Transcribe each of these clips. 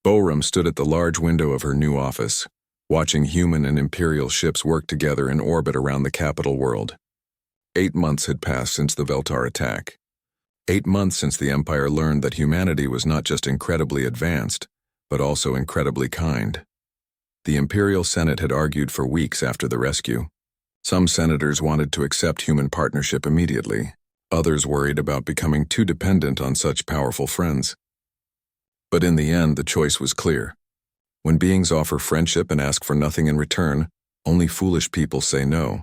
Boram stood at the large window of her new office, watching human and Imperial ships work together in orbit around the capital world. 8 months had passed since the Veltar attack. 8 months since the Empire learned that humanity was not just incredibly advanced, but also incredibly kind. The Imperial Senate had argued for weeks after the rescue. Some senators wanted to accept human partnership immediately. Others worried about becoming too dependent on such powerful friends. But in the end, the choice was clear. When beings offer friendship and ask for nothing in return, only foolish people say no.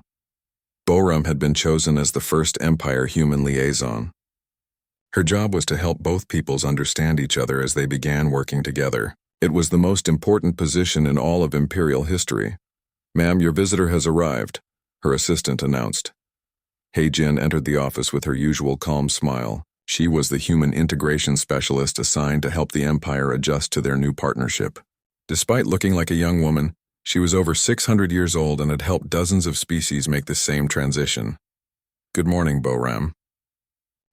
Boram had been chosen as the first Empire human liaison. Her job was to help both peoples understand each other as they began working together. It was the most important position in all of Imperial history. "Ma'am, your visitor has arrived," her assistant announced. He-Jin entered the office with her usual calm smile. She was the human integration specialist assigned to help the Empire adjust to their new partnership. Despite looking like a young woman, she was over 600 years old and had helped dozens of species make the same transition. "Good morning, Boram.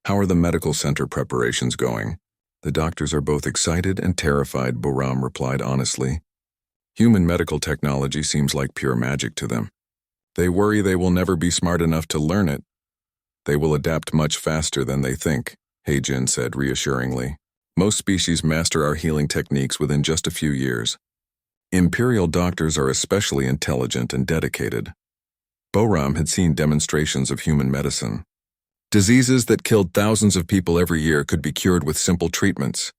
How are the medical center preparations going?" "The doctors are both excited and terrified," Boram replied honestly. "Human medical technology seems like pure magic to them. They worry they will never be smart enough to learn it. They will adapt much faster than they think," He-Jin said reassuringly. "Most species master our healing techniques within just a few years. Imperial doctors are especially intelligent and dedicated." Boram had seen demonstrations of human medicine. Diseases that killed thousands of people every year could be cured with simple treatments.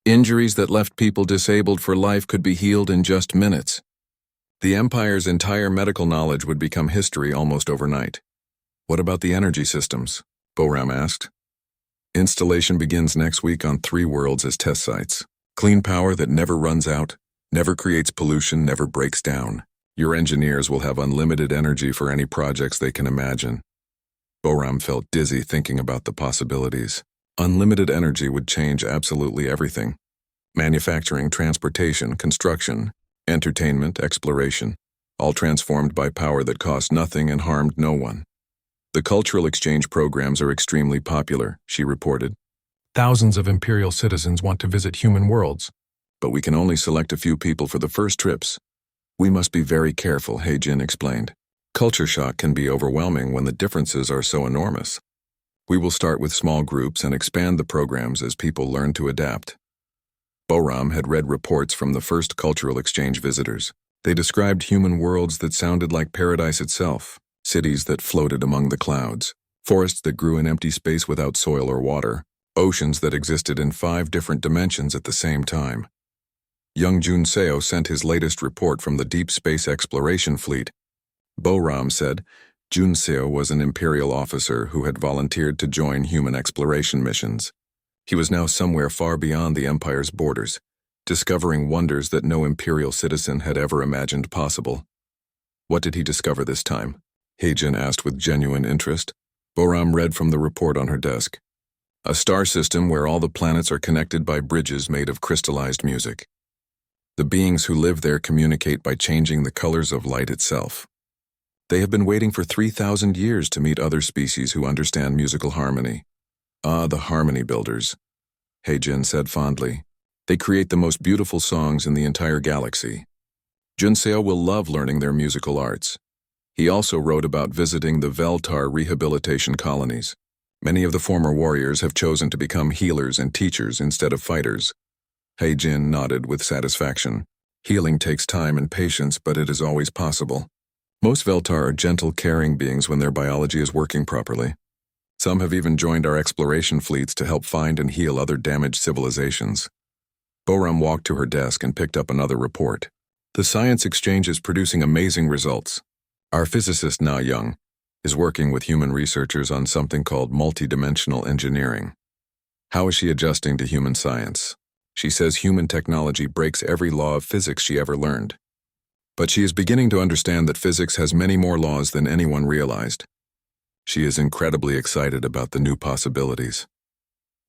Injuries that left people disabled for life could be healed in just minutes. The Empire's entire medical knowledge would become history almost overnight. "What about the energy systems?" Boram asked. "Installation begins next week on 3 worlds as test sites. Clean power that never runs out, never creates pollution, never breaks down. Your engineers will have unlimited energy for any projects they can imagine." Boram felt dizzy thinking about the possibilities. Unlimited energy would change absolutely everything. Manufacturing, transportation, construction, entertainment, exploration, all transformed by power that cost nothing and harmed no one. "The cultural exchange programs are extremely popular," she reported. "Thousands of Imperial citizens want to visit human worlds. But we can only select a few people for the first trips. We must be very careful," He-Jin explained. "Culture shock can be overwhelming when the differences are so enormous. We will start with small groups and expand the programs as people learn to adapt." Boram had read reports from the first cultural exchange visitors. They described human worlds that sounded like paradise itself, cities that floated among the clouds, forests that grew in empty space without soil or water, oceans that existed in 5 different dimensions at the same time. Young Junseo sent his latest report from the Deep Space Exploration Fleet. Boram said Junseo was an Imperial officer who had volunteered to join human exploration missions. He was now somewhere far beyond the Empire's borders, discovering wonders that no Imperial citizen had ever imagined possible. "What did he discover this time?" He-Jin asked with genuine interest. Boram read from the report on her desk. "A star system where all the planets are connected by bridges made of crystallized music. The beings who live there communicate by changing the colors of light itself. They have been waiting for 3,000 years to meet other species who understand musical harmony. Ah, the harmony builders," He-Jin said fondly. "They create the most beautiful songs in the entire galaxy. Junseo will love learning their musical arts." He also wrote about visiting the Veltar rehabilitation colonies. Many of the former warriors have chosen to become healers and teachers instead of fighters. He-Jin nodded with satisfaction. "Healing takes time and patience, but it is always possible. Most Veltar are gentle, caring beings when their biology is working properly. Some have even joined our exploration fleets to help find and heal other damaged civilizations." Boram walked to her desk and picked up another report. "The science exchange is producing amazing results. Our physicist Na Young is working with human researchers on something called multidimensional engineering. How is she adjusting to human science? She says human technology breaks every law of physics she ever learned. But she is beginning to understand that physics has many more laws than anyone realized. She is incredibly excited about the new possibilities."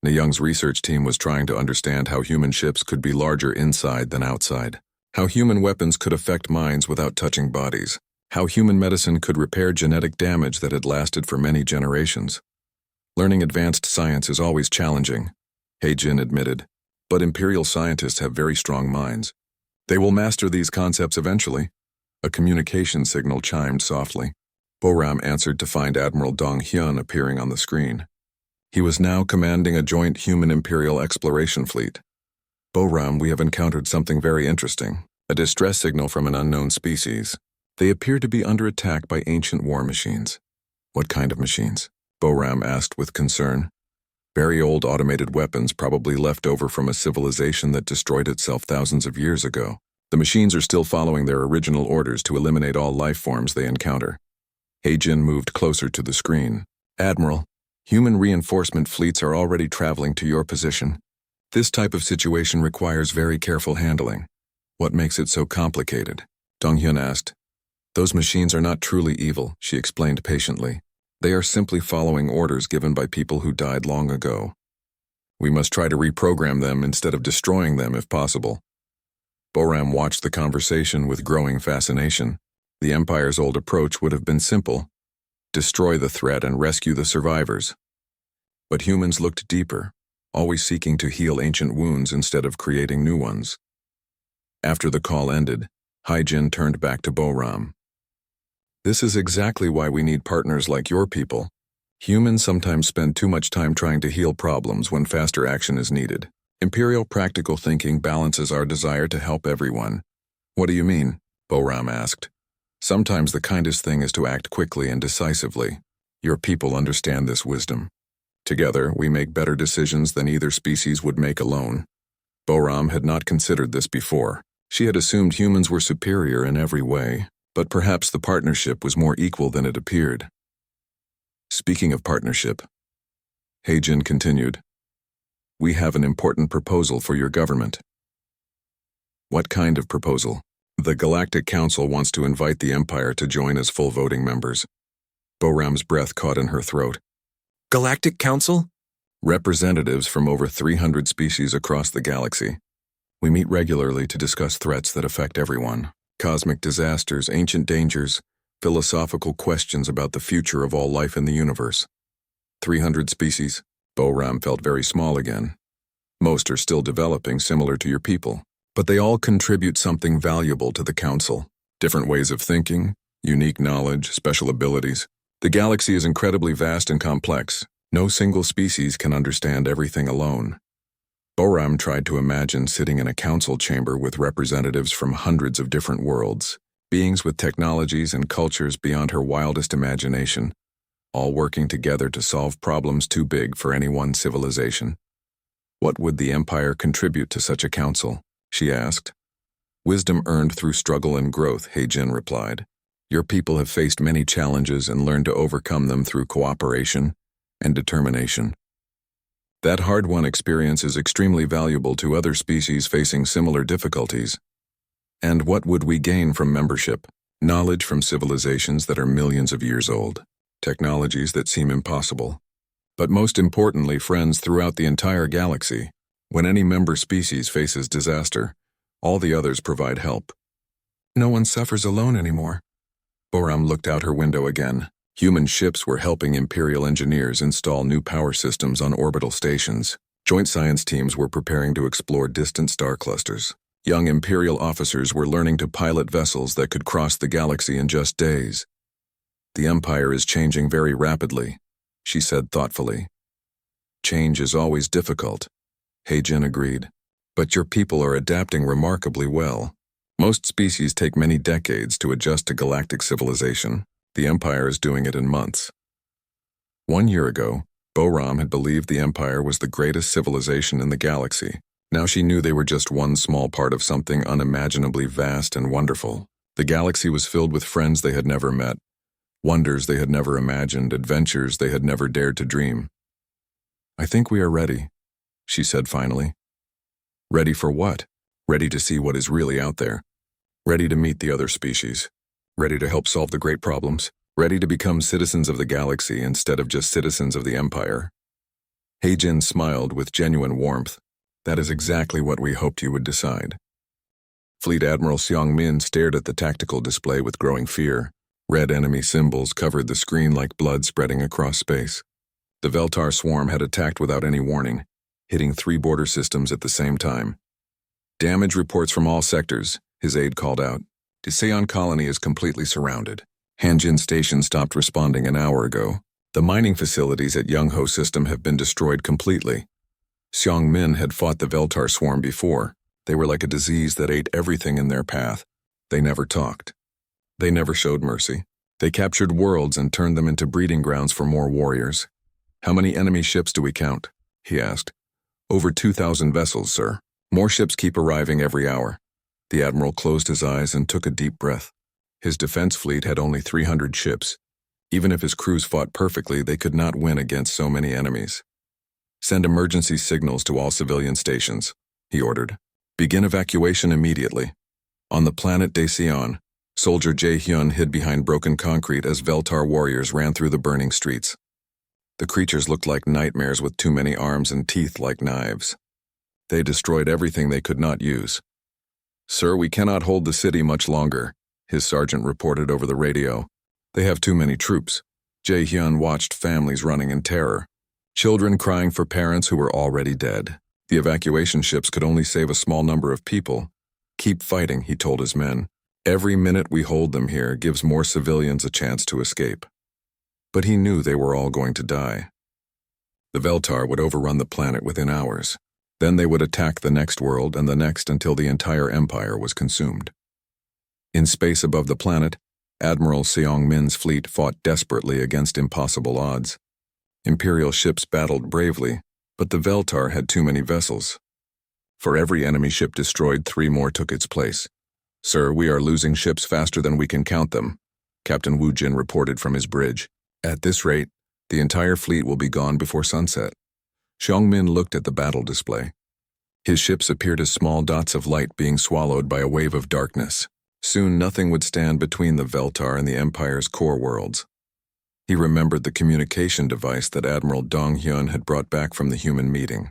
Na Young's research team was trying to understand how human ships could be larger inside than outside, how human weapons could affect minds without touching bodies, how human medicine could repair genetic damage that had lasted for many generations. "Learning advanced science is always challenging," He-Jin admitted. But Imperial scientists have very strong minds. They will master these concepts eventually. A communication signal chimed softly. Boram answered to find Admiral Dong Hyun appearing on the screen. He was now commanding a joint human-Imperial exploration fleet. Boram, we have encountered something very interesting. A distress signal from an unknown species. They appear to be under attack by ancient war machines. What kind of machines? Boram asked with concern. Very old automated weapons, probably left over from a civilization that destroyed itself thousands of years ago. The machines are still following their original orders to eliminate all life forms they encounter. Heijin moved closer to the screen. Admiral, human reinforcement fleets are already traveling to your position. This type of situation requires very careful handling. What makes it so complicated? Donghyun asked. Those machines are not truly evil, she explained patiently. They are simply following orders given by people who died long ago. We must try to reprogram them instead of destroying them if possible. Boram watched the conversation with growing fascination. The Empire's old approach would have been simple. Destroy the threat and rescue the survivors. But humans looked deeper, always seeking to heal ancient wounds instead of creating new ones. After the call ended, Heijin turned back to Boram. This is exactly why we need partners like your people. Humans sometimes spend too much time trying to heal problems when faster action is needed. Imperial practical thinking balances our desire to help everyone. What do you mean? Boram asked. Sometimes the kindest thing is to act quickly and decisively. Your people understand this wisdom. Together, we make better decisions than either species would make alone. Boram had not considered this before. She had assumed humans were superior in every way, but perhaps the partnership was more equal than it appeared. Speaking of partnership, Heijin continued, we have an important proposal for your government. What kind of proposal? The Galactic Council wants to invite the Empire to join as full voting members. Boram's breath caught in her throat. Galactic Council? Representatives from over 300 species across the galaxy. We meet regularly to discuss threats that affect everyone. Cosmic disasters, ancient dangers, philosophical questions about the future of all life in the universe. 300 species. Boram felt very small again. Most are still developing, similar to your people. But they all contribute something valuable to the Council. Different ways of thinking, unique knowledge, special abilities. The galaxy is incredibly vast and complex. No single species can understand everything alone. Boram tried to imagine sitting in a council chamber with representatives from hundreds of different worlds, beings with technologies and cultures beyond her wildest imagination, all working together to solve problems too big for any one civilization. What would the Empire contribute to such a council? She asked. Wisdom earned through struggle and growth, Heijin replied. Your people have faced many challenges and learned to overcome them through cooperation and determination. That hard-won experience is extremely valuable to other species facing similar difficulties. And what would we gain from membership? Knowledge from civilizations that are millions of years old, technologies that seem impossible. But most importantly, friends throughout the entire galaxy. When any member species faces disaster, all the others provide help. No one suffers alone anymore. Boram looked out her window again. Human ships were helping Imperial engineers install new power systems on orbital stations. Joint science teams were preparing to explore distant star clusters. Young Imperial officers were learning to pilot vessels that could cross the galaxy in just days. The Empire is changing very rapidly, she said thoughtfully. Change is always difficult, Heijin agreed. But your people are adapting remarkably well. Most species take many decades to adjust to galactic civilization. The Empire is doing it in months. 1 year ago, Boram had believed the Empire was the greatest civilization in the galaxy. Now she knew they were just one small part of something unimaginably vast and wonderful. The galaxy was filled with friends they had never met, wonders they had never imagined, adventures they had never dared to dream. I think we are ready, she said finally. Ready for what? Ready to see what is really out there. Ready to meet the other species. Ready to help solve the great problems. Ready to become citizens of the galaxy instead of just citizens of the Empire. Heijin smiled with genuine warmth. That is exactly what we hoped you would decide. Fleet Admiral Seong Min stared at the tactical display with growing fear. Red enemy symbols covered the screen like blood spreading across space. The Veltar swarm had attacked without any warning. hitting 3 border systems at the same time. Damage reports from all sectors, his aide called out. Deseon colony is completely surrounded. Hanjin Station stopped responding an hour ago. The mining facilities at Youngho System have been destroyed completely. Xiong Min had fought the Veltar swarm before. They were like a disease that ate everything in their path. They never talked. They never showed mercy. They captured worlds and turned them into breeding grounds for more warriors. How many enemy ships do we count? He asked. Over 2,000 vessels, sir. More ships keep arriving every hour. The admiral closed his eyes and took a deep breath. His defense fleet had only 300 ships. Even if his crews fought perfectly, they could not win against so many enemies. Send emergency signals to all civilian stations, he ordered. Begin evacuation immediately. On the planet Dacian, soldier Jae-hyun hid behind broken concrete as Veltar warriors ran through the burning streets. The creatures looked like nightmares with too many arms and teeth like knives. They destroyed everything they could not use. Sir, we cannot hold the city much longer, his sergeant reported over the radio. They have too many troops. Jae-hyun watched families running in terror. Children crying for parents who were already dead. The evacuation ships could only save a small number of people. Keep fighting, he told his men. Every minute we hold them here gives more civilians a chance to escape. But he knew they were all going to die. The Veltar would overrun the planet within hours. Then they would attack the next world and the next until the entire empire was consumed. In space above the planet, Admiral Seong Min's fleet fought desperately against impossible odds. Imperial ships battled bravely, but the Veltar had too many vessels. For every enemy ship destroyed, 3 more took its place. Sir, we are losing ships faster than we can count them, Captain Wu Jin reported from his bridge. At this rate, the entire fleet will be gone before sunset. Xiong Min looked at the battle display. His ships appeared as small dots of light being swallowed by a wave of darkness. Soon nothing would stand between the Veltar and the Empire's core worlds. He remembered the communication device that Admiral Dong Hyun had brought back from the human meeting.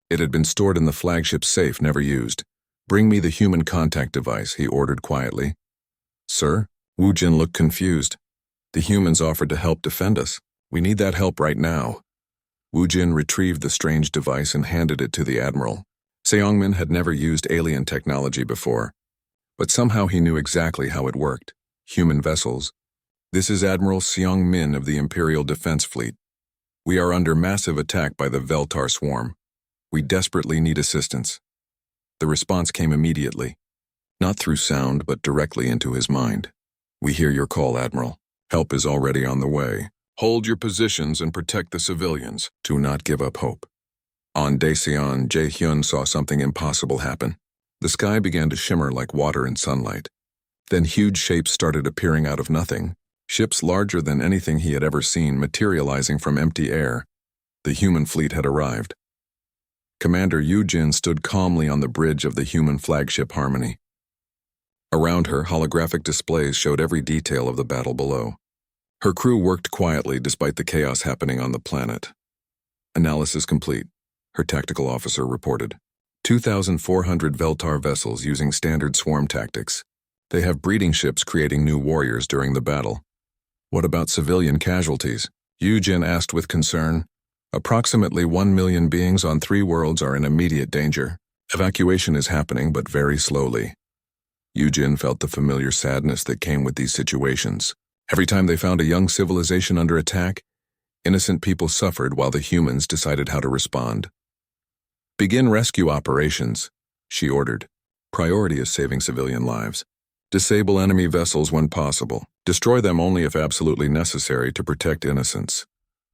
It had been stored in the flagship's safe, never used. Bring me the human contact device, he ordered quietly. Sir? Wu Jin looked confused. The humans offered to help defend us. We need that help right now. Wu Jin retrieved the strange device and handed it to the admiral. Seong Min had never used alien technology before, but somehow he knew exactly how it worked. Human vessels. This is Admiral Seong Min of the Imperial Defense Fleet. We are under massive attack by the Veltar swarm. We desperately need assistance. The response came immediately, not through sound but directly into his mind. We hear your call, Admiral. Help is already on the way. Hold your positions and protect the civilians. Do not give up hope. On Dacian, Jae-hyun saw something impossible happen. The sky began to shimmer like water in sunlight. Then huge shapes started appearing out of nothing, ships larger than anything he had ever seen materializing from empty air. The human fleet had arrived. Commander Yu Jin stood calmly on the bridge of the human flagship Harmony. Around her, holographic displays showed every detail of the battle below. Her crew worked quietly despite the chaos happening on the planet. Analysis complete, her tactical officer reported. 2,400 Veltar vessels using standard swarm tactics. They have breeding ships creating new warriors during the battle. What about civilian casualties? Yu Jin asked with concern. Approximately 1 million beings on 3 worlds are in immediate danger. Evacuation is happening, but very slowly. Yu Jin felt the familiar sadness that came with these situations. Every time they found a young civilization under attack, innocent people suffered while the humans decided how to respond. Begin rescue operations, she ordered. Priority is saving civilian lives. Disable enemy vessels when possible. Destroy them only if absolutely necessary to protect innocents.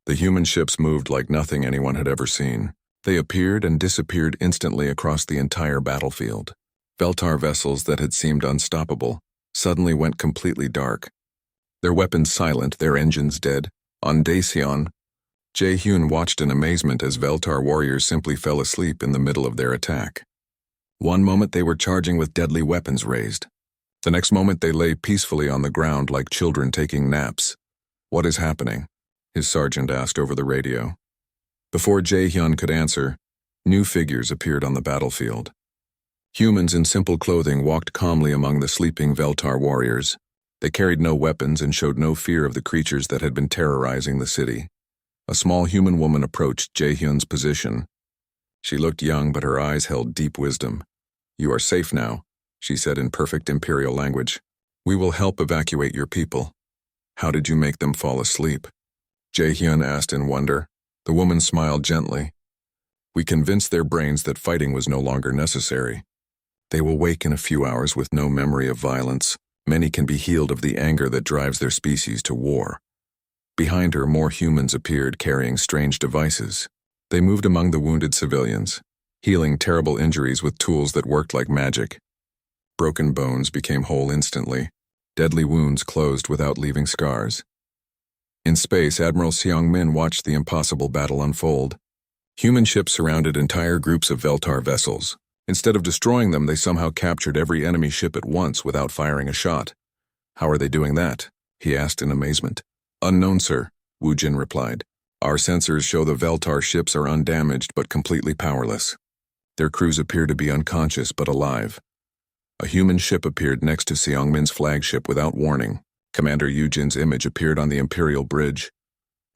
The human ships moved like nothing anyone had ever seen. They appeared and disappeared instantly across the entire battlefield. Veltar vessels that had seemed unstoppable suddenly went completely dark. Their weapons silent, their engines dead. On Dacian, Jae-hyun watched in amazement as Veltar warriors simply fell asleep in the middle of their attack. One moment they were charging with deadly weapons raised. The next moment they lay peacefully on the ground like children taking naps. What is happening? His sergeant asked over the radio. Before Jae-hyun could answer, new figures appeared on the battlefield. Humans in simple clothing walked calmly among the sleeping Veltar warriors. They carried no weapons and showed no fear of the creatures that had been terrorizing the city. A small human woman approached Jae-hyun's position. She looked young, but her eyes held deep wisdom. "You are safe now," she said in perfect Imperial language. "We will help evacuate your people." "How did you make them fall asleep?" Jae-hyun asked in wonder. The woman smiled gently. "We convinced their brains that fighting was no longer necessary. They will wake in a few hours with no memory of violence. Many can be healed of the anger that drives their species to war." Behind her, more humans appeared carrying strange devices. They moved among the wounded civilians, healing terrible injuries with tools that worked like magic. Broken bones became whole instantly. Deadly wounds closed without leaving scars. In space, Admiral Seong-min watched the impossible battle unfold. Human ships surrounded entire groups of Veltar vessels. Instead of destroying them, they somehow captured every enemy ship at once without firing a shot. "How are they doing that?" he asked in amazement. "Unknown, sir," Woo Jin replied. "Our sensors show the Veltar ships are undamaged but completely powerless. Their crews appear to be unconscious but alive." A human ship appeared next to Seong-min's flagship without warning. Commander Yoo Jin's image appeared on the Imperial bridge.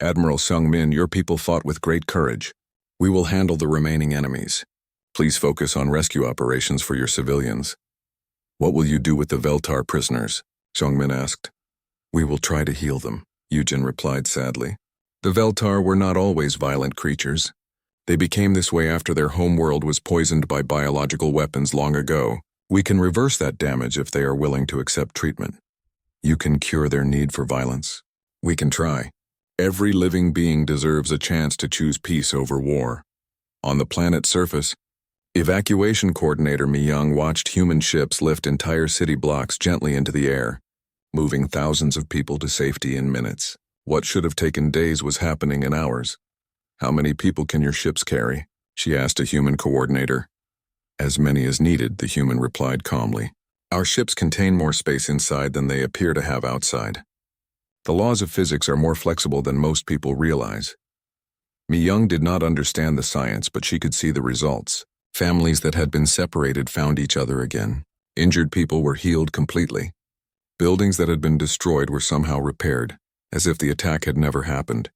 "Admiral Seong-min, your people fought with great courage. We will handle the remaining enemies. Please focus on rescue operations for your civilians." "What will you do with the Veltar prisoners?" Seong-min asked. "We will try to heal them," Yoo Jin replied sadly. "The Veltar were not always violent creatures. They became this way after their homeworld was poisoned by biological weapons long ago. We can reverse that damage if they are willing to accept treatment. You can cure their need for violence. We can try. Every living being deserves a chance to choose peace over war." On the planet's surface, Evacuation Coordinator Mi-young watched human ships lift entire city blocks gently into the air, moving thousands of people to safety in minutes. What should have taken days was happening in hours. "How many people can your ships carry?" she asked a human coordinator. "As many as needed," the human replied calmly. "Our ships contain more space inside than they appear to have outside. The laws of physics are more flexible than most people realize." Mi-young did not understand the science, but she could see the results. Families that had been separated found each other again. Injured people were healed completely. Buildings that had been destroyed were somehow repaired, as if the attack had never happened.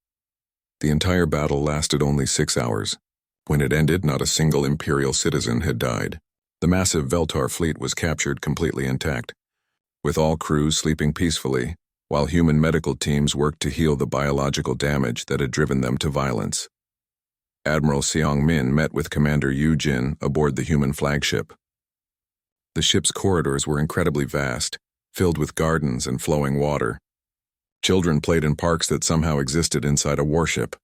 The entire battle lasted only 6 hours. When it ended, not a single Imperial citizen had died. The massive Veltar fleet was captured completely intact, with all crews sleeping peacefully, while human medical teams worked to heal the biological damage that had driven them to violence. Admiral Seong-min met with Commander Yoo Jin aboard the human flagship. The ship's corridors were incredibly vast, filled with gardens and flowing water. Children played in parks that somehow existed inside a warship.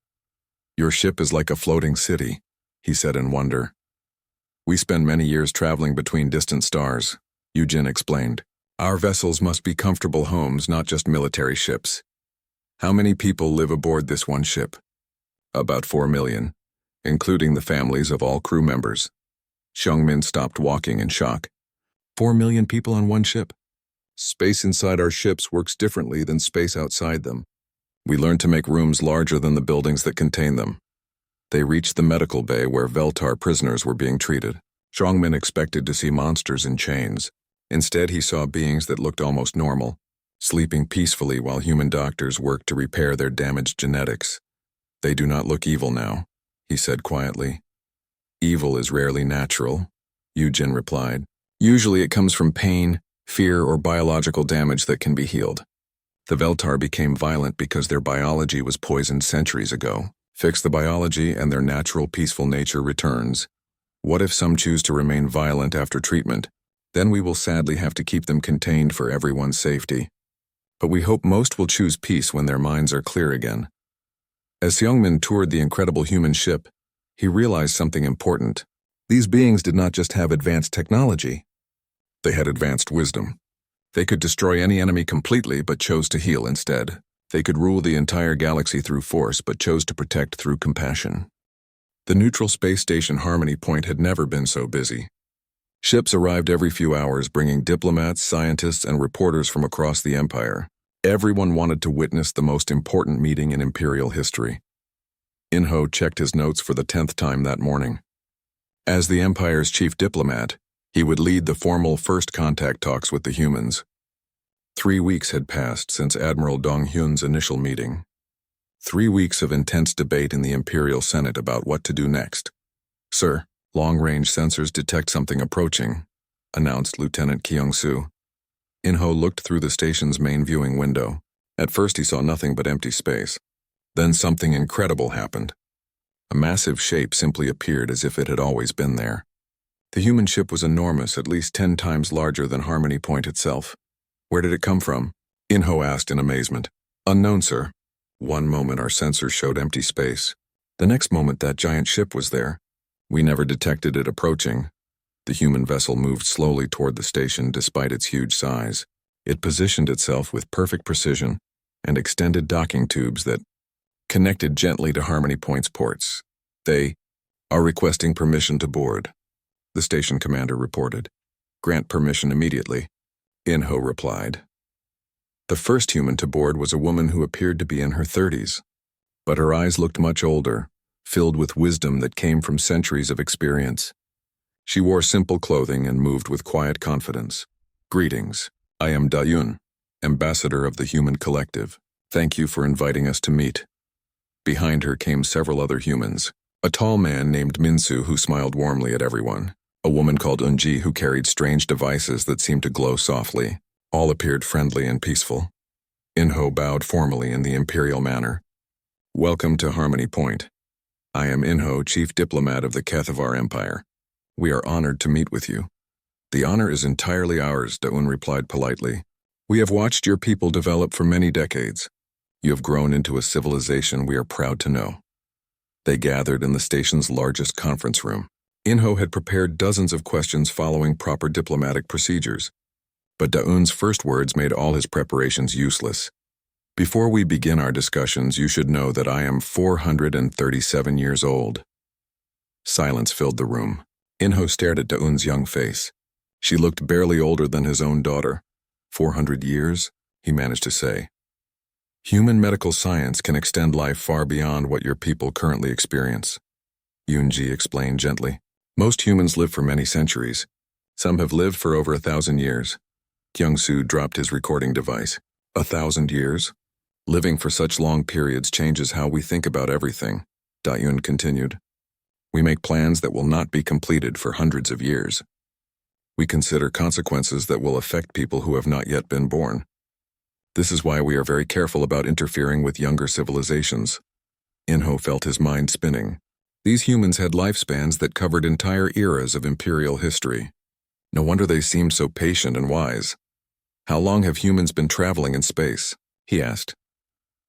"Your ship is like a floating city," he said in wonder. "We spend many years traveling between distant stars," Yoo Jin explained. "Our vessels must be comfortable homes, not just military ships." "How many people live aboard this one ship?" "About 4 million. Including the families of all crew members." Seong-min stopped walking in shock. 4 million people on one ship? Space inside our ships works differently than space outside them. We learned to make rooms larger than the buildings that contain them. They reached the medical bay where Veltar prisoners were being treated. Seong-min expected to see monsters in chains. Instead, he saw beings that looked almost normal, sleeping peacefully while human doctors worked to repair their damaged genetics. "They do not look evil now," he said quietly. "Evil is rarely natural," Yoo Jin replied. "Usually it comes from pain, fear, or biological damage that can be healed. The Veltar became violent because their biology was poisoned centuries ago. Fix the biology and their natural peaceful nature returns. What if some choose to remain violent after treatment? Then we will sadly have to keep them contained for everyone's safety. But we hope most will choose peace when their minds are clear again." As Seong-min toured the incredible human ship, he realized something important. These beings did not just have advanced technology. They had advanced wisdom. They could destroy any enemy completely but chose to heal instead. They could rule the entire galaxy through force but chose to protect through compassion. The neutral space station Harmony Point had never been so busy. Ships arrived every few hours bringing diplomats, scientists, and reporters from across the Empire. Everyone wanted to witness the most important meeting in Imperial history. In-ho checked his notes for the 10th time that morning. As the Empire's chief diplomat, he would lead the formal first contact talks with the humans. 3 weeks had passed since Admiral Dong-hyun's initial meeting. 3 weeks of intense debate in the Imperial Senate about what to do next. Sir, long-range sensors detect something approaching, announced Lieutenant Kyung-soo. In-ho looked through the station's main viewing window. At first he saw nothing but empty space. Then something incredible happened. A massive shape simply appeared as if it had always been there. The human ship was enormous, at least 10 times larger than Harmony Point itself. Where did it come from? In-ho asked in amazement. Unknown, sir. One moment our sensors showed empty space. The next moment that giant ship was there. We never detected it approaching. The human vessel moved slowly toward the station despite its huge size. It positioned itself with perfect precision and extended docking tubes that connected gently to Harmony Point's ports. They are requesting permission to board, the station commander reported. Grant permission immediately, In-ho replied. The first human to board was a woman who appeared to be in her 30s, but her eyes looked much older, filled with wisdom that came from centuries of experience. She wore simple clothing and moved with quiet confidence. Greetings, I am Da-yoon, ambassador of the Human Collective. Thank you for inviting us to meet. Behind her came several other humans. A tall man named Min-soo who smiled warmly at everyone. A woman called Eun-ji who carried strange devices that seemed to glow softly. All appeared friendly and peaceful. In-ho bowed formally in the imperial manner. Welcome to Harmony Point. I am In-ho, chief diplomat of the Kathavar Empire. We are honored to meet with you. The honor is entirely ours, Da-eun replied politely. We have watched your people develop for many decades. You have grown into a civilization we are proud to know. They gathered in the station's largest conference room. In-ho had prepared dozens of questions following proper diplomatic procedures. But Da-eun's first words made all his preparations useless. Before we begin our discussions, you should know that I am 437 years old. Silence filled the room. In-ho stared at Da-eun's young face. She looked barely older than his own daughter. 400 years, he managed to say. Human medical science can extend life far beyond what your people currently experience. Eun-ji explained gently. Most humans live for many centuries. Some have lived for over 1,000 years. Kyung-soo dropped his recording device. 1,000 years? Living for such long periods changes how we think about everything, Da-yoon continued. We make plans that will not be completed for hundreds of years. We consider consequences that will affect people who have not yet been born. This is why we are very careful about interfering with younger civilizations. In-ho felt his mind spinning. These humans had lifespans that covered entire eras of imperial history. No wonder they seemed so patient and wise. How long have humans been traveling in space? He asked.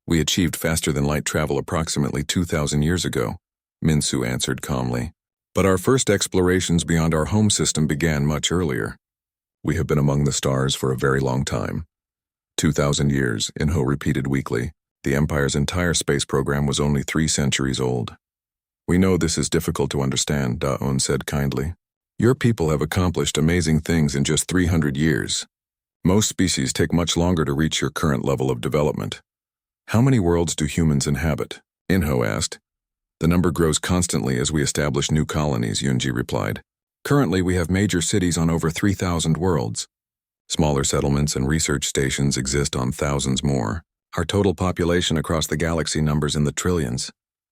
We achieved faster-than-light travel approximately 2,000 years ago, Min-soo answered calmly. But our first explorations beyond our home system began much earlier. We have been among the stars for a very long time. 2,000 years, In-ho repeated weakly. The Empire's entire space program was only 3 centuries old. We know this is difficult to understand, Da-eun said kindly. Your people have accomplished amazing things in just 300 years. Most species take much longer to reach your current level of development. How many worlds do humans inhabit? In-ho asked. The number grows constantly as we establish new colonies, Eun-ji replied. Currently, we have major cities on over 3,000 worlds. Smaller settlements and research stations exist on thousands more. Our total population across the galaxy numbers in the trillions.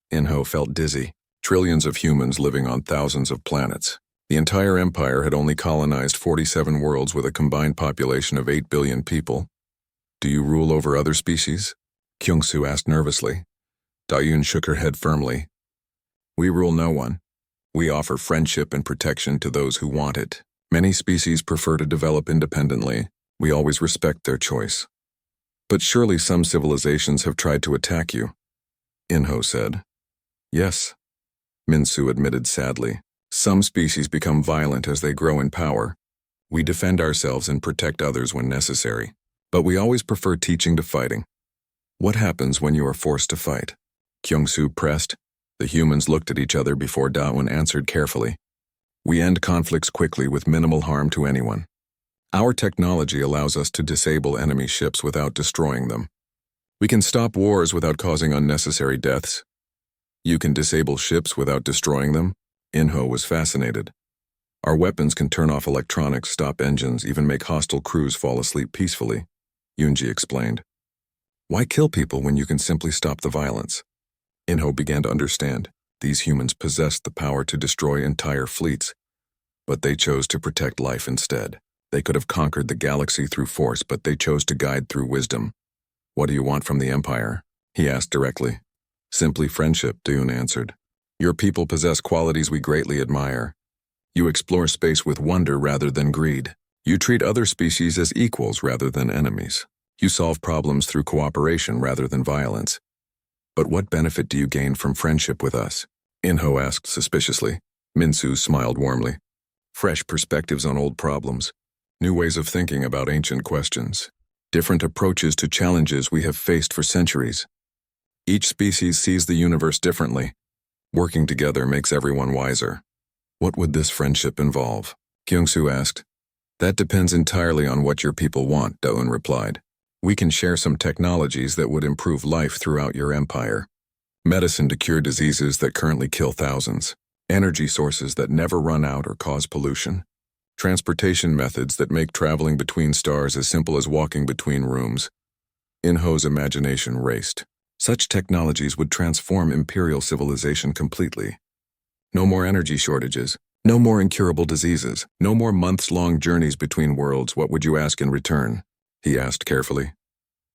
In-ho felt dizzy. Trillions of humans living on thousands of planets. The entire empire had only colonized 47 worlds with a combined population of 8 billion people. Do you rule over other species? Kyung-soo asked nervously. Da-yoon shook her head firmly. We rule no one. We offer friendship and protection to those who want it. Many species prefer to develop independently. We always respect their choice. But surely some civilizations have tried to attack you, In-ho said. Yes, Min-soo admitted sadly. Some species become violent as they grow in power. We defend ourselves and protect others when necessary. But we always prefer teaching to fighting. What happens when you are forced to fight? Kyung-soo pressed. The humans looked at each other before Da-eun answered carefully. We end conflicts quickly with minimal harm to anyone. Our technology allows us to disable enemy ships without destroying them. We can stop wars without causing unnecessary deaths. You can disable ships without destroying them? In-ho was fascinated. Our weapons can turn off electronics, stop engines, even make hostile crews fall asleep peacefully, Eun-ji explained. Why kill people when you can simply stop the violence? In-ho began to understand. These humans possessed the power to destroy entire fleets, but they chose to protect life instead. They could have conquered the galaxy through force, but they chose to guide through wisdom. What do you want from the Empire? He asked directly. Simply friendship, Dune answered. Your people possess qualities we greatly admire. You explore space with wonder rather than greed. You treat other species as equals rather than enemies. You solve problems through cooperation rather than violence. But what benefit do you gain from friendship with us? Inho asked suspiciously. Minsu smiled warmly. Fresh perspectives on old problems. New ways of thinking about ancient questions. Different approaches to challenges we have faced for centuries. Each species sees the universe differently. Working together makes everyone wiser. What would this friendship involve? Kyungsu asked. That depends entirely on what your people want, Daun replied. We can share some technologies that would improve life throughout your empire. Medicine to cure diseases that currently kill thousands. Energy sources that never run out or cause pollution. Transportation methods that make traveling between stars as simple as walking between rooms. Inho's imagination raced. Such technologies would transform imperial civilization completely. No more energy shortages. No more incurable diseases. No more months-long journeys between worlds. What would you ask in return? He asked carefully.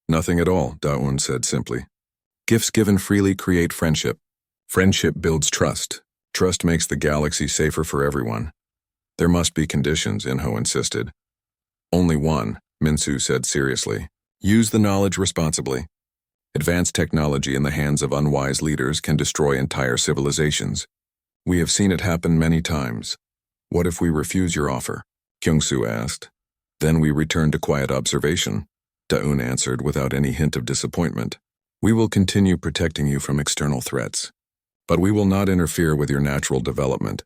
Nothing at all, Daun said simply. Gifts given freely create friendship. Friendship builds trust. Trust makes the galaxy safer for everyone. There must be conditions, Inho insisted. Only one, Minsu said seriously. Use the knowledge responsibly. Advanced technology in the hands of unwise leaders can destroy entire civilizations. We have seen it happen many times. What if we refuse your offer? Kyungsu asked. Then we return to quiet observation, Daun answered without any hint of disappointment. We will continue protecting you from external threats. But we will not interfere with your natural development.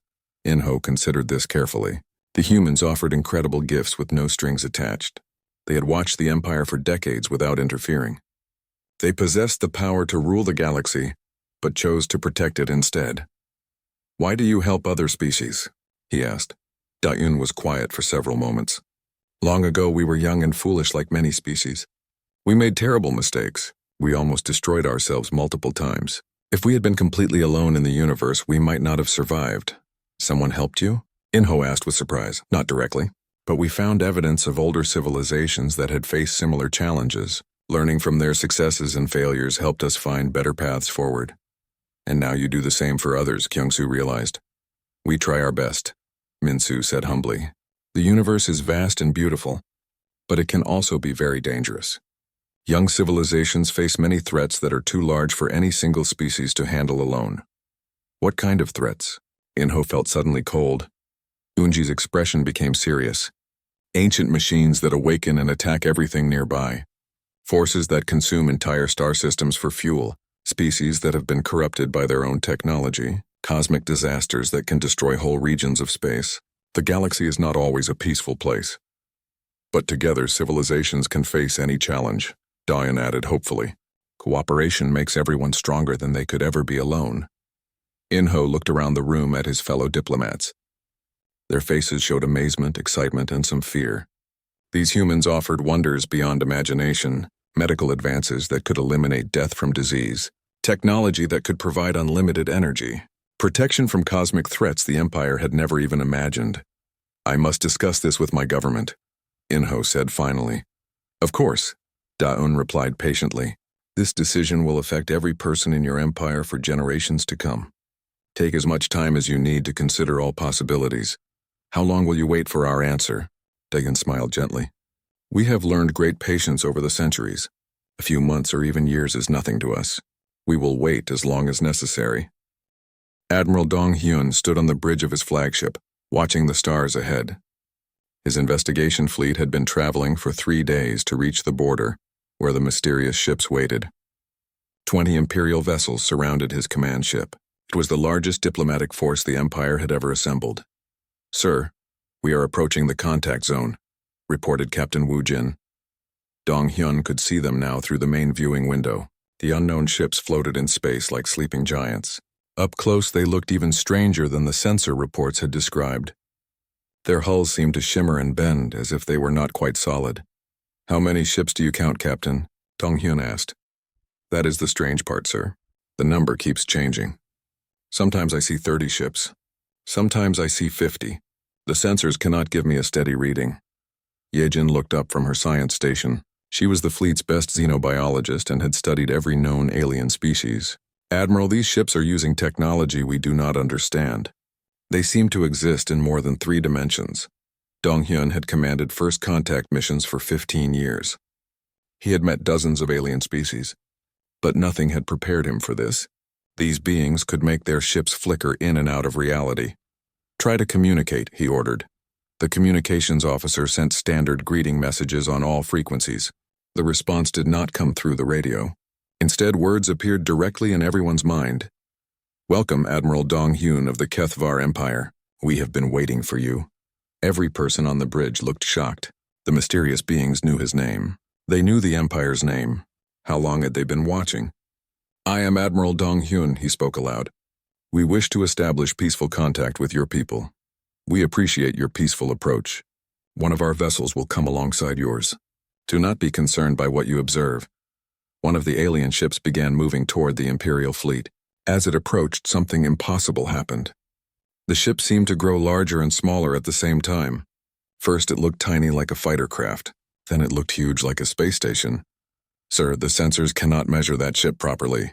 Inho considered this carefully. The humans offered incredible gifts with no strings attached. They had watched the Empire for decades without interfering. They possessed the power to rule the galaxy, but chose to protect it instead. Why do you help other species? He asked. Daun was quiet for several moments. Long ago we were young and foolish like many species. We made terrible mistakes. We almost destroyed ourselves multiple times. If we had been completely alone in the universe, we might not have survived. Someone helped you? Inho asked with surprise. Not directly. But we found evidence of older civilizations that had faced similar challenges. Learning from their successes and failures helped us find better paths forward. And now you do the same for others, Kyungsu realized. We try our best, Minsu said humbly. The universe is vast and beautiful, but it can also be very dangerous. Young civilizations face many threats that are too large for any single species to handle alone. What kind of threats? Inho felt suddenly cold. Unji's expression became serious. Ancient machines that awaken and attack everything nearby. Forces that consume entire star systems for fuel. Species that have been corrupted by their own technology. Cosmic disasters that can destroy whole regions of space. The galaxy is not always a peaceful place. But together, civilizations can face any challenge, Dayan added hopefully. Cooperation makes everyone stronger than they could ever be alone. Inho looked around the room at his fellow diplomats. Their faces showed amazement, excitement, and some fear. These humans offered wonders beyond imagination, medical advances that could eliminate death from disease, technology that could provide unlimited energy, protection from cosmic threats the Empire had never even imagined. I must discuss this with my government, Inho said finally. Of course, Daun replied patiently. This decision will affect every person in your empire for generations to come. Take as much time as you need to consider all possibilities. How long will you wait for our answer? Dayan smiled gently. We have learned great patience over the centuries. A few months or even years is nothing to us. We will wait as long as necessary. Admiral Dong Hyun stood on the bridge of his flagship, watching the stars ahead. His investigation fleet had been traveling for 3 days to reach the border, where the mysterious ships waited. 20 Imperial vessels surrounded his command ship. It was the largest diplomatic force the Empire had ever assembled. Sir, we are approaching the contact zone, reported Captain Wu Jin. Dong Hyun could see them now through the main viewing window. The unknown ships floated in space like sleeping giants. Up close, they looked even stranger than the sensor reports had described. Their hulls seemed to shimmer and bend as if they were not quite solid. How many ships do you count, Captain? Dong Hyun asked. That is the strange part, sir. The number keeps changing. Sometimes I see 30 ships. Sometimes I see 50. The sensors cannot give me a steady reading. Yejin looked up from her science station. She was the fleet's best xenobiologist and had studied every known alien species. Admiral, these ships are using technology we do not understand. They seem to exist in more than 3 dimensions. Dong-hyun had commanded first contact missions for 15 years. He had met dozens of alien species, but nothing had prepared him for this. These beings could make their ships flicker in and out of reality. Try to communicate, he ordered. The communications officer sent standard greeting messages on all frequencies. The response did not come through the radio. Instead, words appeared directly in everyone's mind. Welcome, Admiral Dong-hyun of the Kethvar Empire. We have been waiting for you. Every person on the bridge looked shocked. The mysterious beings knew his name. They knew the Empire's name. How long had they been watching? I am Admiral Dong-hyun, he spoke aloud. We wish to establish peaceful contact with your people. We appreciate your peaceful approach. One of our vessels will come alongside yours. Do not be concerned by what you observe. One of the alien ships began moving toward the Imperial fleet. As it approached, something impossible happened. The ship seemed to grow larger and smaller at the same time. First it looked tiny like a fighter craft. Then it looked huge like a space station. Sir, the sensors cannot measure that ship properly,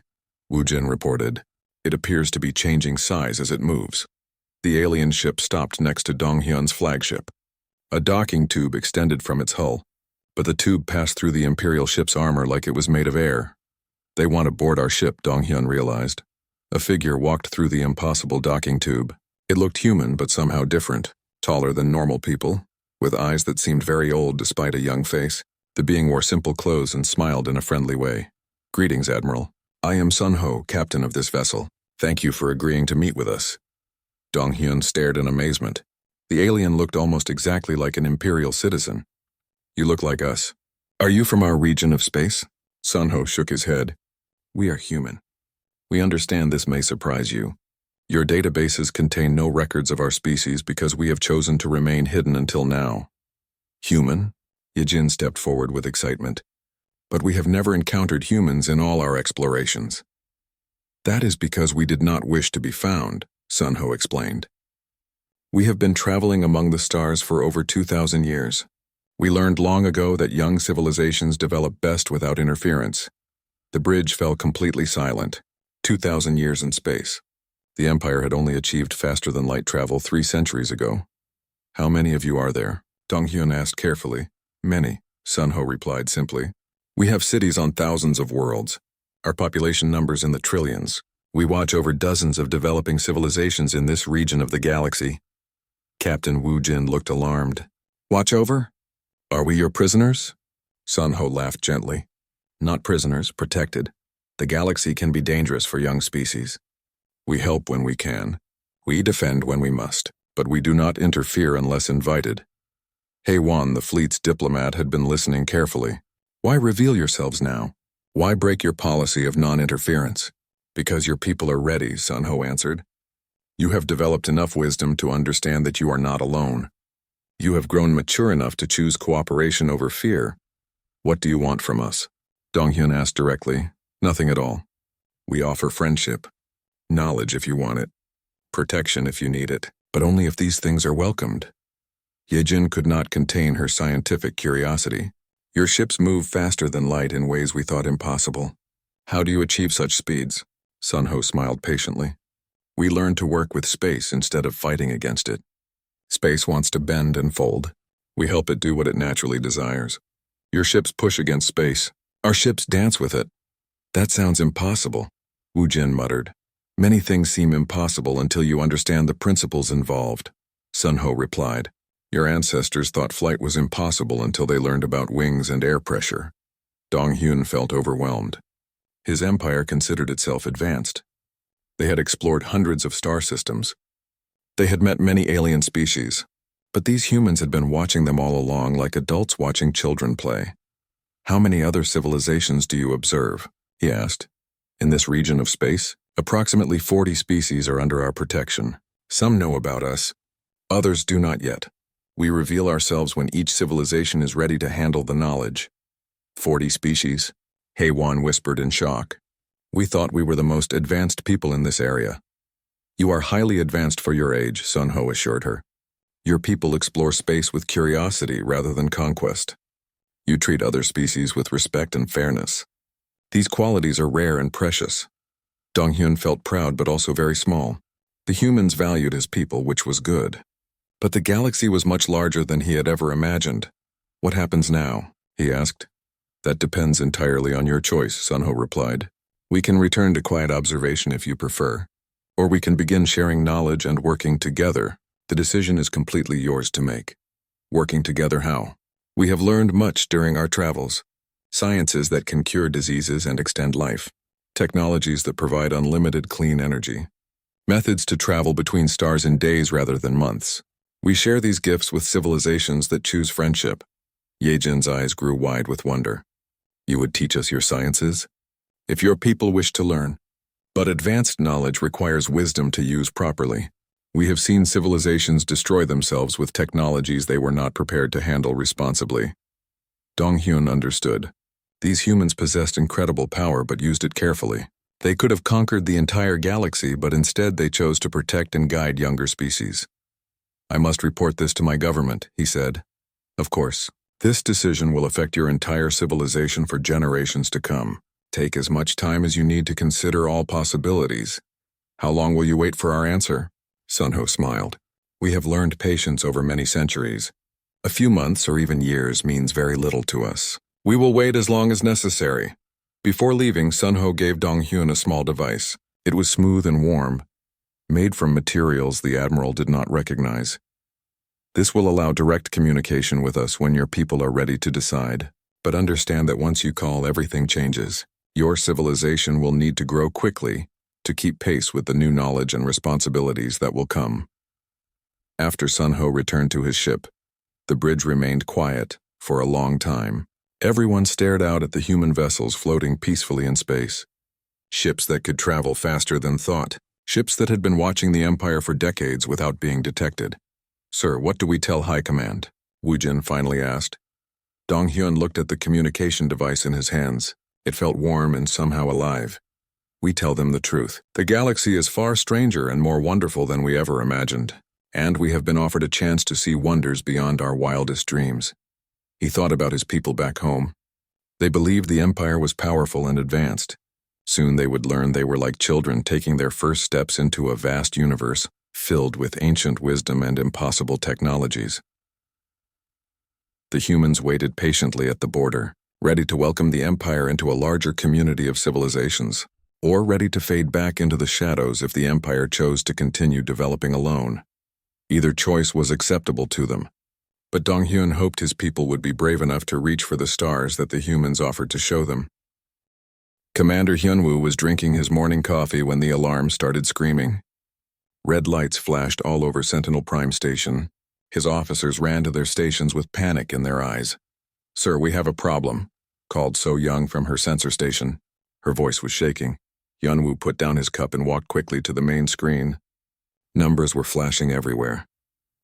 Wu Jin reported. It appears to be changing size as it moves. The alien ship stopped next to Dong-hyun's flagship. A docking tube extended from its hull, but the tube passed through the Imperial ship's armor like it was made of air. They want to board our ship, Dong-hyun realized. A figure walked through the impossible docking tube. It looked human, but somehow different, taller than normal people, with eyes that seemed very old despite a young face. The being wore simple clothes and smiled in a friendly way. Greetings, Admiral. I am Sun-ho, captain of this vessel. Thank you for agreeing to meet with us. Dong-hyun stared in amazement. The alien looked almost exactly like an Imperial citizen. You look like us. Are you from our region of space? Sun-ho shook his head. We are human. We understand this may surprise you. Your databases contain no records of our species because we have chosen to remain hidden until now. Human? Yejin stepped forward with excitement. But we have never encountered humans in all our explorations. That is because we did not wish to be found, Sun-ho explained. We have been traveling among the stars for over 2,000 years. We learned long ago that young civilizations develop best without interference. The bridge fell completely silent. 2,000 years in space. The Empire had only achieved faster-than-light travel 3 centuries ago. How many of you are there? Dong-hyun asked carefully. Many, Sun-ho replied simply. We have cities on thousands of worlds. Our population numbers in the trillions. We watch over dozens of developing civilizations in this region of the galaxy. Captain Wu Jin looked alarmed. Watch over? Are we your prisoners? Sun-ho laughed gently. Not prisoners, protected. The galaxy can be dangerous for young species. We help when we can. We defend when we must, but we do not interfere unless invited. Hae-won, the fleet's diplomat, had been listening carefully. Why reveal yourselves now? Why break your policy of non-interference? Because your people are ready, Sun-ho answered. You have developed enough wisdom to understand that you are not alone. You have grown mature enough to choose cooperation over fear. What do you want from us? Dong-hyun asked directly. Nothing at all. We offer friendship. Knowledge if you want it. Protection if you need it. But only if these things are welcomed. Yejin could not contain her scientific curiosity. Your ships move faster than light in ways we thought impossible. How do you achieve such speeds? Sun-ho smiled patiently. We learn to work with space instead of fighting against it. Space wants to bend and fold. We help it do what it naturally desires. Your ships push against space. Our ships dance with it. That sounds impossible, Wu Jin muttered. Many things seem impossible until you understand the principles involved. Sun-ho replied. Your ancestors thought flight was impossible until they learned about wings and air pressure. Dong-hyun felt overwhelmed. His empire considered itself advanced. They had explored hundreds of star systems. They had met many alien species, but these humans had been watching them all along like adults watching children play. How many other civilizations do you observe? He asked. In this region of space, approximately 40 species are under our protection. Some know about us. Others do not yet. We reveal ourselves when each civilization is ready to handle the knowledge. 40 species? Hae-won whispered in shock. We thought we were the most advanced people in this area. You are highly advanced for your age, Sun Ho assured her. Your people explore space with curiosity rather than conquest. You treat other species with respect and fairness. These qualities are rare and precious. Dong-hyun felt proud but also very small. The humans valued his people, which was good. But the galaxy was much larger than he had ever imagined. What happens now? He asked. That depends entirely on your choice, Sun Ho replied. We can return to quiet observation if you prefer. Or we can begin sharing knowledge and working together. The decision is completely yours to make. Working together how? We have learned much during our travels. Sciences that can cure diseases and extend life. Technologies that provide unlimited clean energy. Methods to travel between stars in days rather than months. We share these gifts with civilizations that choose friendship. Yejin's eyes grew wide with wonder. You would teach us your sciences? If your people wish to learn. But advanced knowledge requires wisdom to use properly. We have seen civilizations destroy themselves with technologies they were not prepared to handle responsibly. Dong-hyun understood. These humans possessed incredible power but used it carefully. They could have conquered the entire galaxy, but instead they chose to protect and guide younger species. I must report this to my government, he said. Of course. This decision will affect your entire civilization for generations to come. Take as much time as you need to consider all possibilities. How long will you wait for our answer? Sun Ho smiled. We have learned patience over many centuries. A few months or even years means very little to us. We will wait as long as necessary. Before leaving, Sun Ho gave Dong-hyun a small device. It was smooth and warm, made from materials the Admiral did not recognize. This will allow direct communication with us when your people are ready to decide. But understand that once you call, everything changes. Your civilization will need to grow quickly to keep pace with the new knowledge and responsibilities that will come. After Sun Ho returned to his ship, the bridge remained quiet for a long time. Everyone stared out at the human vessels floating peacefully in space. Ships that could travel faster than thought. Ships that had been watching the Empire for decades without being detected. Sir, what do we tell High Command? Woo Jin finally asked. Dong-hyun looked at the communication device in his hands. It felt warm and somehow alive. We tell them the truth. The galaxy is far stranger and more wonderful than we ever imagined. And we have been offered a chance to see wonders beyond our wildest dreams. He thought about his people back home. They believed the Empire was powerful and advanced. Soon they would learn they were like children taking their first steps into a vast universe filled with ancient wisdom and impossible technologies. The humans waited patiently at the border, ready to welcome the Empire into a larger community of civilizations, or ready to fade back into the shadows if the Empire chose to continue developing alone. Either choice was acceptable to them. But Dong-hyun hoped his people would be brave enough to reach for the stars that the humans offered to show them. Commander Hyunwoo was drinking his morning coffee when the alarm started screaming. Red lights flashed all over Sentinel Prime Station. His officers ran to their stations with panic in their eyes. Sir, we have a problem, called So Young from her sensor station. Her voice was shaking. Hyunwoo put down his cup and walked quickly to the main screen. Numbers were flashing everywhere.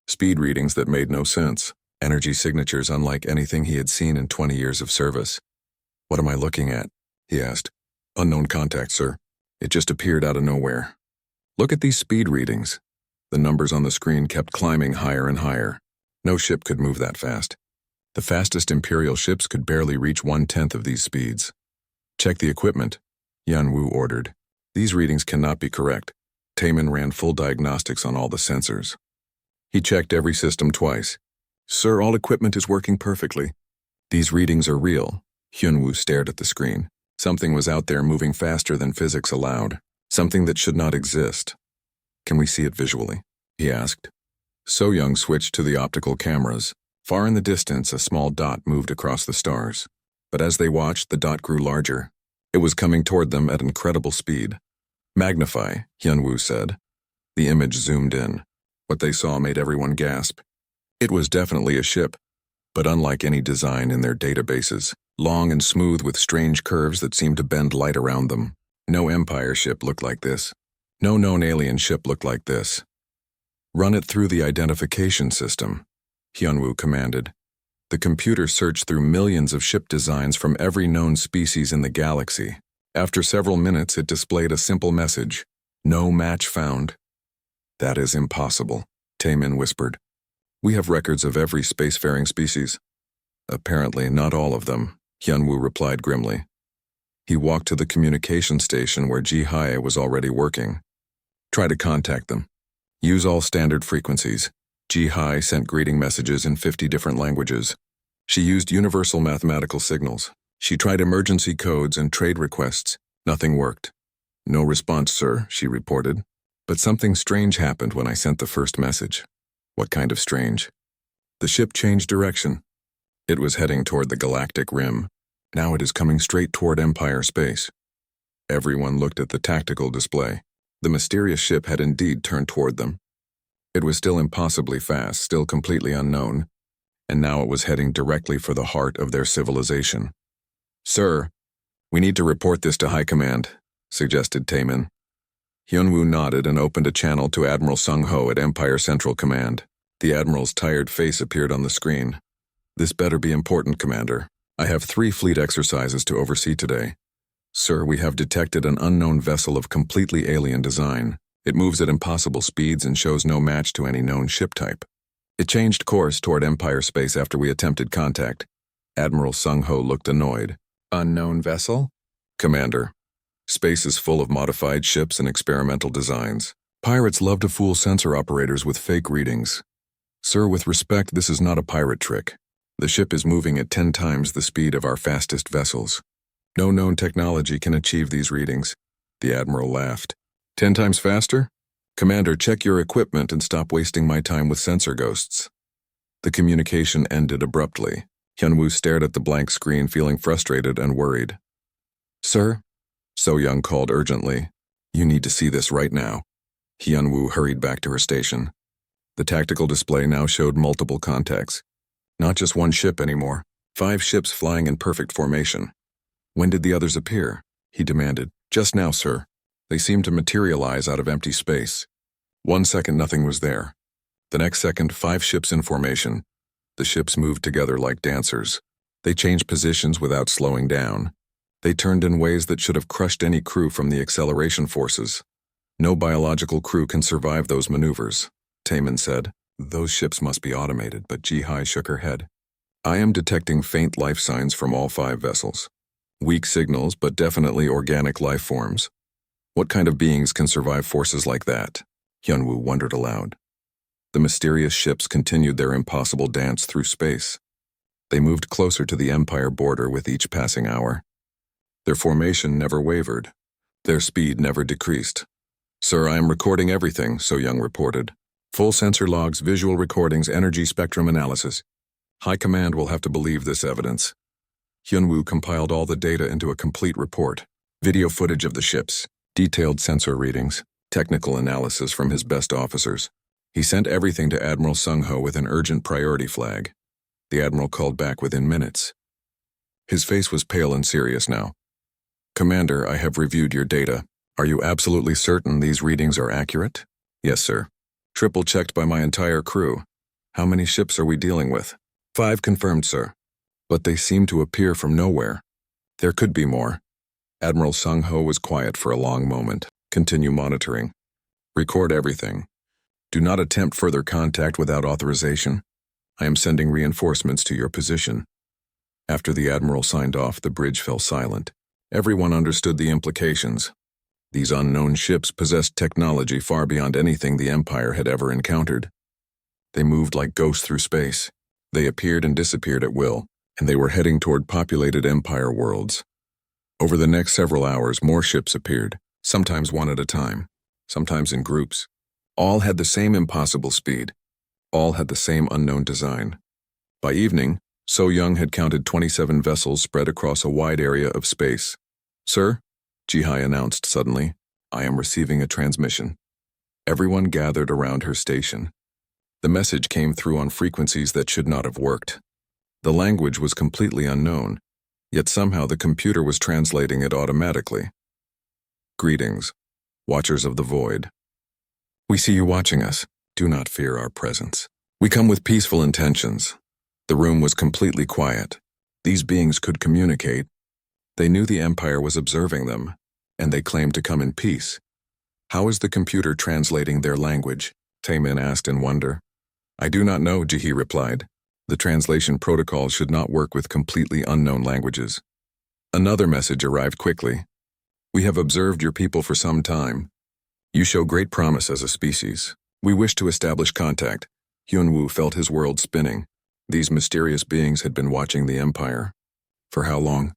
Speed readings that made no sense. Energy signatures unlike anything he had seen in 20 years of service. What am I looking at? He asked. Unknown contact, sir. It just appeared out of nowhere. Look at these speed readings. The numbers on the screen kept climbing higher and higher. No ship could move that fast. The fastest Imperial ships could barely reach 1/10 of these speeds. Check the equipment, Hyunwoo ordered. These readings cannot be correct. Taemin ran full diagnostics on all the sensors. He checked every system twice. Sir, all equipment is working perfectly. These readings are real. Hyunwoo stared at the screen. Something was out there moving faster than physics allowed. Something that should not exist. Can we see it visually? He asked. So Young switched to the optical cameras. Far in the distance, a small dot moved across the stars. But as they watched, the dot grew larger. It was coming toward them at incredible speed. Magnify, Hyunwoo said. The image zoomed in. What they saw made everyone gasp. It was definitely a ship, but unlike any design in their databases, long and smooth with strange curves that seemed to bend light around them. No Empire ship looked like this. No known alien ship looked like this. Run it through the identification system, Hyunwoo commanded. The computer searched through millions of ship designs from every known species in the galaxy. After several minutes, it displayed a simple message. No match found. That is impossible, Taemin whispered. We have records of every spacefaring species. Apparently not all of them, Hyunwoo replied grimly. He walked to the communication station where Ji-Hae was already working. Try to contact them. Use all standard frequencies. Ji-Hae sent greeting messages in 50 different languages. She used universal mathematical signals. She tried emergency codes and trade requests. Nothing worked. No response, sir, she reported. But something strange happened when I sent the first message. What kind of strange? The ship changed direction. It was heading toward the galactic rim. Now it is coming straight toward Empire space. Everyone looked at the tactical display. The mysterious ship had indeed turned toward them. It was still impossibly fast, still completely unknown, and now it was heading directly for the heart of their civilization. Sir, we need to report this to High Command, suggested Taemin. Hyunwoo nodded and opened a channel to Admiral Sung-ho at Empire Central Command. The Admiral's tired face appeared on the screen. This better be important, Commander. I have 3 fleet exercises to oversee today. Sir, we have detected an unknown vessel of completely alien design. It moves at impossible speeds and shows no match to any known ship type. It changed course toward Empire space after we attempted contact. Admiral Sung-ho looked annoyed. Unknown vessel? Commander, space is full of modified ships and experimental designs. Pirates love to fool sensor operators with fake readings. Sir, with respect, this is not a pirate trick. The ship is moving at 10 times the speed of our fastest vessels. No known technology can achieve these readings. The Admiral laughed. 10 times faster? Commander, check your equipment and stop wasting my time with sensor ghosts. The communication ended abruptly. Hyunwoo stared at the blank screen, feeling frustrated and worried. Sir? So-young called urgently. You need to see this right now. Hyunwoo hurried back to her station. The tactical display now showed multiple contacts. Not just one ship anymore. 5 ships flying in perfect formation. When did the others appear? He demanded. Just now, sir. They seemed to materialize out of empty space. 1 second nothing was there. The next second, 5 ships in formation. The ships moved together like dancers. They changed positions without slowing down. They turned in ways that should have crushed any crew from the acceleration forces. No biological crew can survive those maneuvers, Taemin said. Those ships must be automated, but Ji-Hae shook her head. I am detecting faint life signs from all 5 vessels. Weak signals, but definitely organic life forms. What kind of beings can survive forces like that? Hyunwoo wondered aloud. The mysterious ships continued their impossible dance through space. They moved closer to the Empire border with each passing hour. Their formation never wavered. Their speed never decreased. Sir, I am recording everything, So-young reported. Full sensor logs, visual recordings, energy spectrum analysis. High Command will have to believe this evidence. Hyunwoo compiled all the data into a complete report. Video footage of the ships, detailed sensor readings, technical analysis from his best officers. He sent everything to Admiral Sung-ho with an urgent priority flag. The Admiral called back within minutes. His face was pale and serious now. Commander, I have reviewed your data. Are you absolutely certain these readings are accurate? Yes, sir. Triple-checked by my entire crew. How many ships are we dealing with? 5 confirmed, sir. But they seem to appear from nowhere. There could be more. Admiral Sung-ho was quiet for a long moment. Continue monitoring. Record everything. Do not attempt further contact without authorization. I am sending reinforcements to your position. After the Admiral signed off, the bridge fell silent. Everyone understood the implications. These unknown ships possessed technology far beyond anything the Empire had ever encountered. They moved like ghosts through space. They appeared and disappeared at will, and they were heading toward populated Empire worlds. Over the next several hours, more ships appeared, sometimes one at a time, sometimes in groups. All had the same impossible speed. All had the same unknown design. By evening, So-young had counted 27 vessels spread across a wide area of space. Sir, Ji-Hae announced suddenly, I am receiving a transmission. Everyone gathered around her station. The message came through on frequencies that should not have worked. The language was completely unknown, yet somehow the computer was translating it automatically. Greetings, Watchers of the Void. We see you watching us. Do not fear our presence. We come with peaceful intentions. The room was completely quiet. These beings could communicate. They knew the Empire was observing them, and they claimed to come in peace. How is the computer translating their language? Taemin asked in wonder. I do not know, Jihi replied. The translation protocol should not work with completely unknown languages. Another message arrived quickly. We have observed your people for some time. You show great promise as a species. We wish to establish contact. Hyunwoo felt his world spinning. These mysterious beings had been watching the Empire. For how long?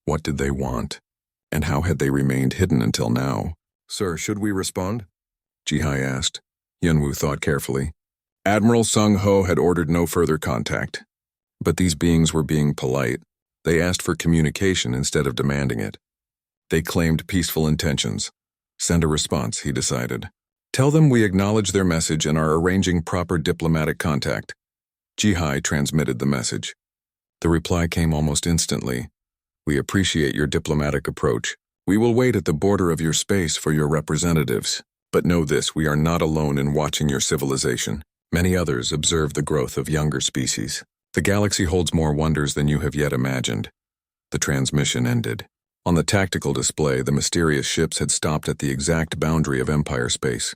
What did they want? And how had they remained hidden until now? Sir, should we respond? Jihai asked. Hyunwoo thought carefully. Admiral Sung-ho had ordered no further contact. But these beings were being polite. They asked for communication instead of demanding it. They claimed peaceful intentions. Send a response, he decided. Tell them we acknowledge their message and are arranging proper diplomatic contact. Jihai transmitted the message. The reply came almost instantly. We appreciate your diplomatic approach. We will wait at the border of your space for your representatives. But know this, we are not alone in watching your civilization. Many others observe the growth of younger species. The galaxy holds more wonders than you have yet imagined. The transmission ended. On the tactical display, the mysterious ships had stopped at the exact boundary of Empire space.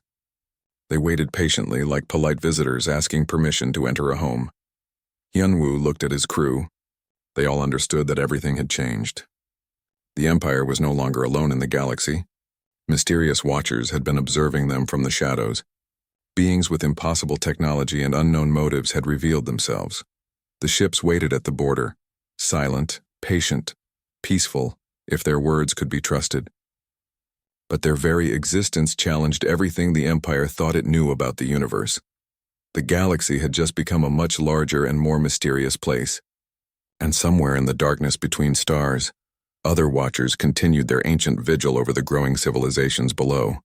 They waited patiently, like polite visitors asking permission to enter a home. Hyunwoo looked at his crew. They all understood that everything had changed. The Empire was no longer alone in the galaxy. Mysterious watchers had been observing them from the shadows. Beings with impossible technology and unknown motives had revealed themselves. The ships waited at the border, silent, patient, peaceful, if their words could be trusted. But their very existence challenged everything the Empire thought it knew about the universe. The galaxy had just become a much larger and more mysterious place. And somewhere in the darkness between stars, other watchers continued their ancient vigil over the growing civilizations below.